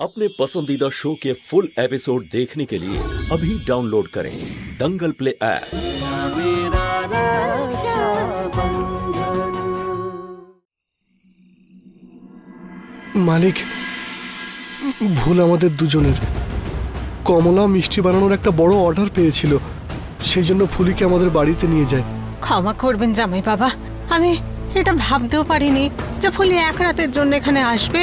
अपने पसंदीदा शो के फुल एपिसोड देखने के लिए अभी डाउनलोड करें दंगल प्ले ऐप। মালিক, ভুল আমাদের দুজনের। কমলা মিষ্টি বানানোর একটা বড় অর্ডার পেয়েছিল, সেই জন্য ফুলিকে আমাদের বাড়িতে নিয়ে যায়। ক্ষমা করবেন জামাই বাবা, আমি এটা ভাবতেও পারিনি যে ফুলি এক রাতের জন্য এখানে আসবে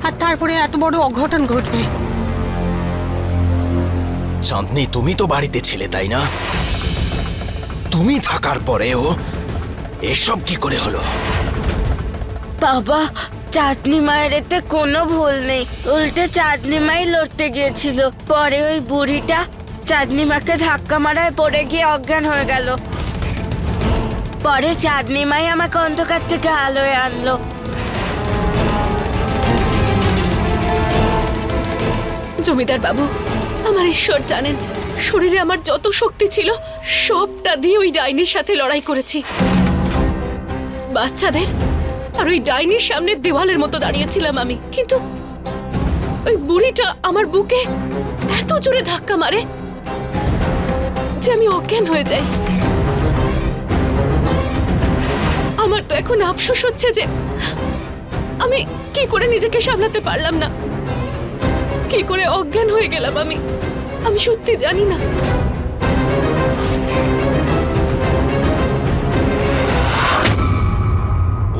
আর তারপরে এত বড় অঘটন ঘটবে। চাঁদনি, তুমি তো বাড়িতে ছিলে তাই না? তুমি থাকার পরেও এসব কি করে হলো? বাবা, চাঁদনি মায়ের এতে কোনো ভুল নেই, উল্টে চাঁদনি মাই লড়তে গিয়েছিল। পরে ওই বুড়িটা চাঁদনি মাকে ধাক্কা মারায় পড়ে গিয়ে অজ্ঞান হয়ে গেল। পরে চাঁদনি মাই আমাকে অন্ধকার থেকে আলোয় আনলো। জমিদার বাবু, আমার ঈশ্বর জানেন, শরীরে আমার যত শক্তি ছিল সবটা দিয়ে ওই ডাইনির সাথে লড়াই করেছি। বাচ্চাদের আর ওই ডাইনির সামনে দেওয়ালের মতো দাঁড়িয়েছিলাম আমি, কিন্তু ওই বুড়িটা আমার বুকে এত জোরে ধাক্কা মারে যে আমি অজ্ঞান হয়ে যাই। আমার তো এখন আফসোস হচ্ছে যে আমি কি করে নিজেকে সামলাতে পারলাম না, কি করে অজ্ঞান হয়ে গেলাম আমি সত্যি জানি না।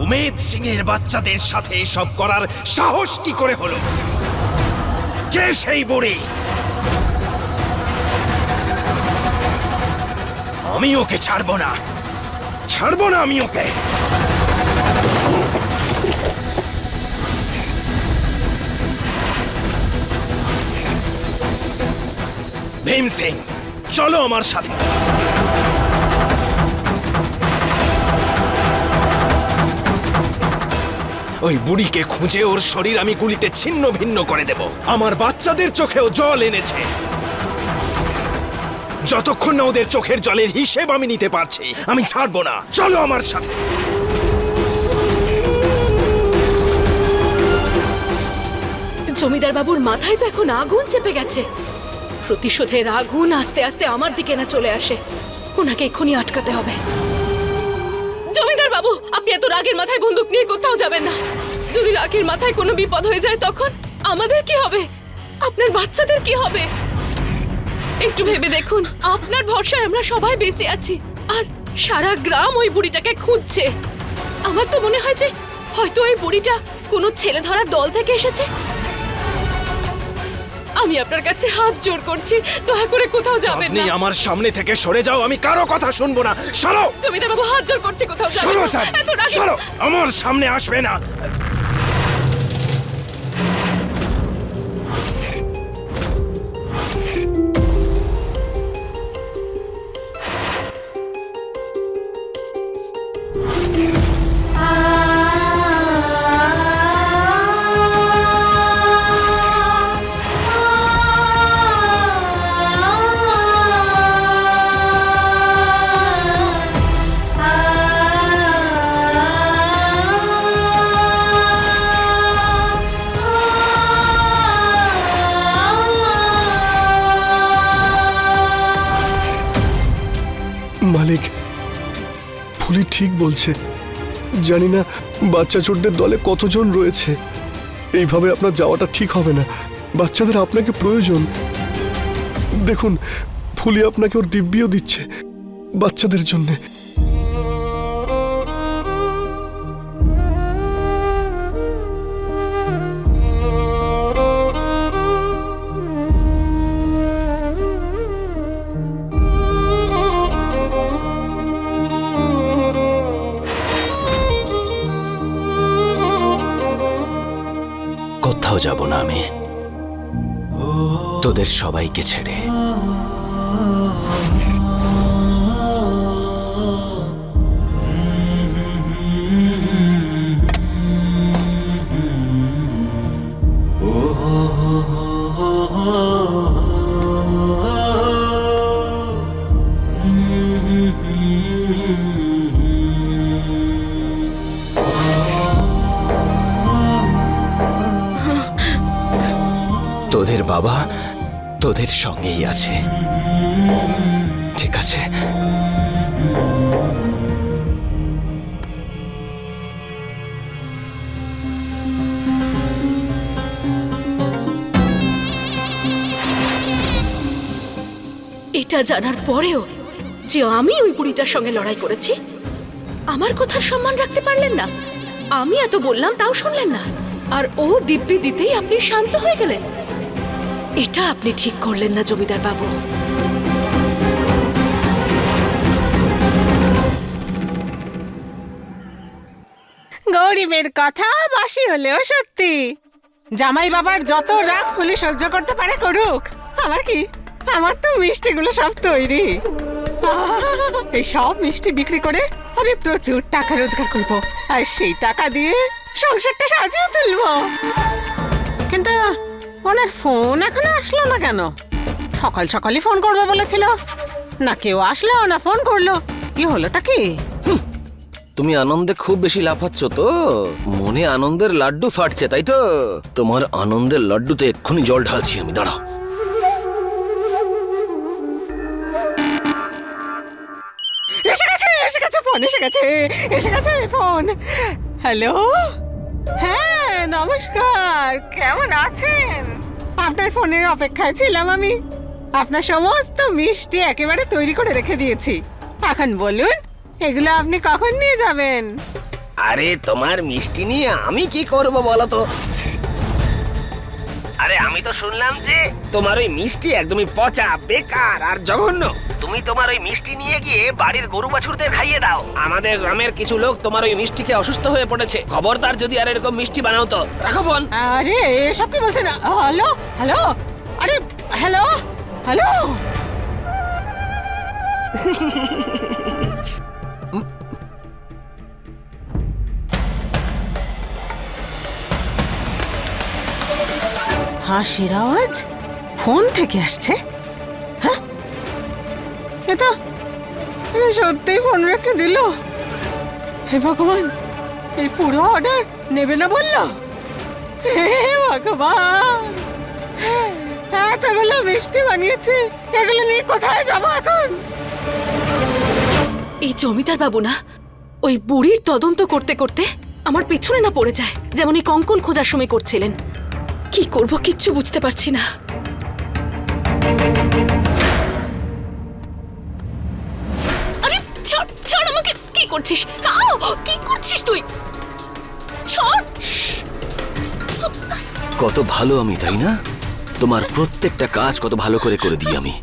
উমেদ সিং এর বাচ্চাদের সাথে এসব করার সাহস কি করে হলো? কে সেই বুড়ি? আমি ওকে ছাড়বো না, ছাড়বো না আমি ওকে। ভীম সিং, চলো আমার সাথে। ওই বুড়িকে খুঁজে ওর শরীর আমি গুলিতে ছিন্ন ভিন্ন করে দেব। আমার বাচ্চাদের চোখেও জল এনেছে। যতক্ষণ না ওদের চোখের জলের হিসেব আমি নিতে পারছি, আমি ছাড়বো না। চলো আমার সাথে। জমিদার বাবুর মাথায় তো এখন আগুন চেপে গেছে। প্রতিশোধের আগুন আস্তে আস্তে আমার দিকে না চলে আসে, ওনাকে এক্ষুনি আটকাতে হবে। জমিদার বাবু, আপনি এত রাগের মাথায় বন্দুক নিয়ে কোথাও যাবেন না। যদি রাগের মাথায় কোনো বিপদ হয়ে যায় তখন আমাদের কি হবে? আপনার বাচ্চাদের কি হবে? একটু ভেবে দেখুন, আপনার ভরসায় আমরা সবাই বেঁচে আছি আর সারা গ্রাম ওই বুড়িটাকে খুঁজছে। আমার তো মনে হয় যে হয়তো ওই বুড়িটা কোনো ছেলে ধরার দল থেকে এসেছে। আমি আপনার কাছে হাত জোড় করছি, দয়া করে কোথাও যাবেন আপনি না। আমার সামনে থেকে সরে যাও, আমি কারো কথা শুনবো না। সরো। জমিদার বাবু, হাত জোড় করছি, কোথাও যাবেন সরো, না। এত রাগে সরো, আমার সামনে আসবে না। মালিক, ফুলি ঠিক বলছে। জানি না বাচ্চা চোরদের দলে কতজন রয়েছে। এইভাবে আপনার যাওয়াটা ঠিক হবে না। বাচ্চাদের আপনাকে প্রয়োজন। দেখুন, ফুলি আপনাকে ওর দিব্যিও দিচ্ছে বাচ্চাদের জন্যে। কোথাও যাব না আমি তোদের সবাইকে ছেড়ে। তোদের বাবা তোদের সঙ্গেই আছে, ঠিক আছে? এটা জানার পরেও যে আমি ওই বুড়িটার সঙ্গে লড়াই করেছি, আমার কথার সম্মান রাখতে পারলেন না। আমি এত বললাম তাও শুনলেন না, আর ও দিব্যি দিতেই আপনি শান্ত হয়ে গেলেন। এটা আপনি ঠিক করলেন না জমিদার বাবু। গরিবের কথা বাসি হলেও সত্যি। জামাই বাবার যত রাগ ফুলি সহ্য করতে পারে করুক, আমার কি, আমার তো মিষ্টিগুলো সব তৈরি। এই সব মিষ্টি বিক্রি করে আমি প্রচুর টাকা রোজগার করব, আর সেই টাকা দিয়ে সংসারটা সাজিয়ে তুলবো। কিন্তু ওনার ফোন এখনো আসলো না কেন? সকাল সকালই ফোন করবে বলেছিল, না কেউ আসলো না ফোন করলো, কি হলোটা কি? তুমি আনন্দে খুব বেশি লাফাচ্ছ তো, মনে আনন্দের লাড্ডু ফাটছে তাই তো? তোমার আনন্দের লাড্ডুতে এক্ষুনি জল ঢালছি আমি, দাঁড়াও। এসে গেছে ফোন, এসে গেছে ফোন। হ্যালো, হ্যাঁ নমস্কার, কেমন আছেন? আপনার ফোনের অপেক্ষায় ছিলাম আমি। আপনার সমস্ত মিষ্টি একেবারে তৈরি করে রেখে দিয়েছি। এখন বলুন এগুলো আপনি কখন নিয়ে যাবেন? আরে তোমার মিষ্টি নিয়ে আমি কি করব বলো তো? আরে আমি তো শুনলাম যে তোমার ওই মিষ্টি একদমই পচা, বেকার আর জঘন্য। তুমি তোমার ওই মিষ্টি নিয়ে গিয়ে বাড়ির গরু বাছুরদের খাইয়ে দাও। আমাদের গ্রামের কিছু লোক তোমার ওই মিষ্টি খেয়ে অসুস্থ হয়ে পড়েছে। খবরদার যদি আর এরকম মিষ্টি বানাও তো। রাখো ফোন। আরে এসব কি বলছেন? হ্যালো হ্যালো, আরে হ্যালো হ্যালো। হাসির আওয়াজ ফোন থেকে আসছে। হ্যাঁ, এটা সত্যিই ফোন রেখে দিল। হে ভগবান, এই পুরো অর্ডার নেবে না বললো? হে ভগবান, এতগুলো মিষ্টি বানিয়েছে, এগুলো নিয়ে কোথায় যাবো এখন? এই জমিদার বাবু না ওই বুড়ির তদন্ত করতে করতে আমার পেছনে না পড়ে যায়, যেমন এই কঙ্কন খোঁজার সময় করছিলেন। কি করব কিচ্ছু বুঝতে পারছি না। আরে ছাড় ছাড় আমাকে, কি করছিস? কি করছিস তুই? ছাড়। কত ভালো আমি, তাই না? তোমার প্রত্যেকটা কাজ কত ভালো করে করে দিই আমি।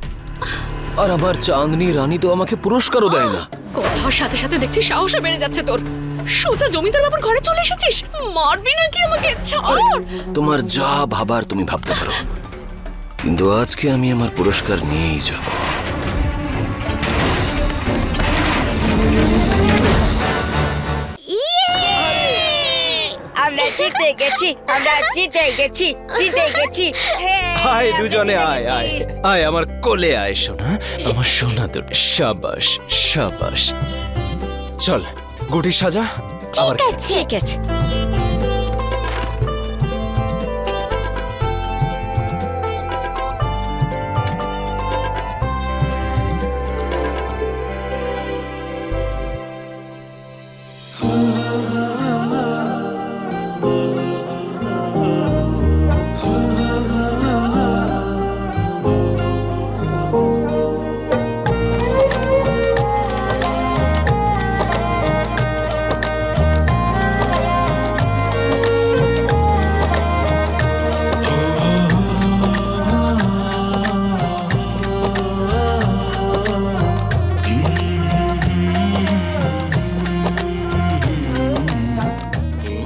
আর আমার চাঁদনি রানী তো আমাকে পুরস্কারও দেয় না। কথার সাথে সাথে দেখছি সাহসও বেড়ে যাচ্ছে তোর। সোজা জমিদার বাবুর ঘরে চলে এসেছিস, মারবি নাকি আমাকে? ছাড়। তোমার যা ভাবার তুমি ভাবতে পারো, কিন্তু আজকে আমি আমার পুরস্কার নিয়েই যাব। আমরা জিতে গেছি, আমরা জিতে গেছি, জিতে গেছি। আয় দুজনে, আয় আয় আয় আমার কোলে আয় সোনা, আমার সোনা দুটো। শাবাশ শাবাশ। চল গুটি সাজা। আবার ঠিক আছে।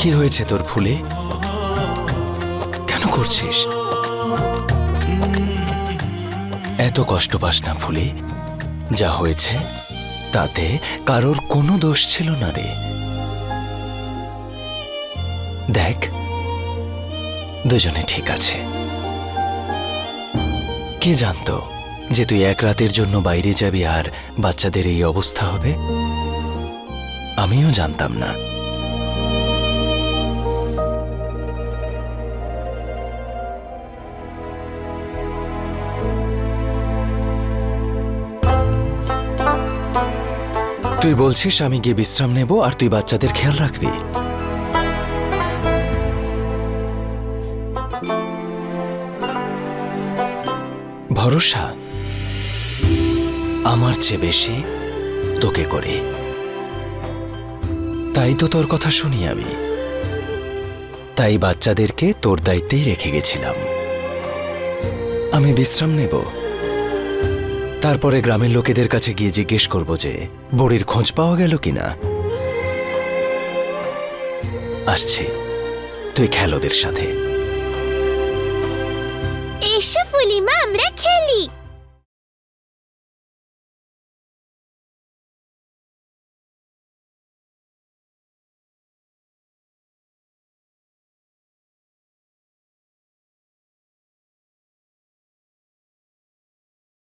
কি হয়েছে তোর ফুলে? কেন করছিস? এত কষ্ট পাস না ফুলে, যা হয়েছে তাতে কারোর কোনো দোষ ছিল না রে। দেখ দুজনে ঠিক আছে। কে জানতো যে তুই এক রাতের জন্য বাইরে যাবি আর বাচ্চাদের এই অবস্থা হবে? আমিও জানতাম না। তুই বলছিস আমি গিয়ে বিশ্রাম নেব আর তুই বাচ্চাদের খেয়াল রাখবি? ভরসা আমার চেয়ে বেশি তোকে করে, তাই তো তোর কথা শুনি আমি। তাই বাচ্চাদেরকে তোর দায়িত্বেই রেখে গেছিলাম। আমি বিশ্রাম নেব, তারপরে গ্রামের লোকেদের কাছে গিয়ে জিজ্ঞেস করব যে বুড়ির খোঁজ পাওয়া গেল কিনা। আসছি, তুই খেল ওদের সাথে। এসো ফুলিমা, আমরা খেলি।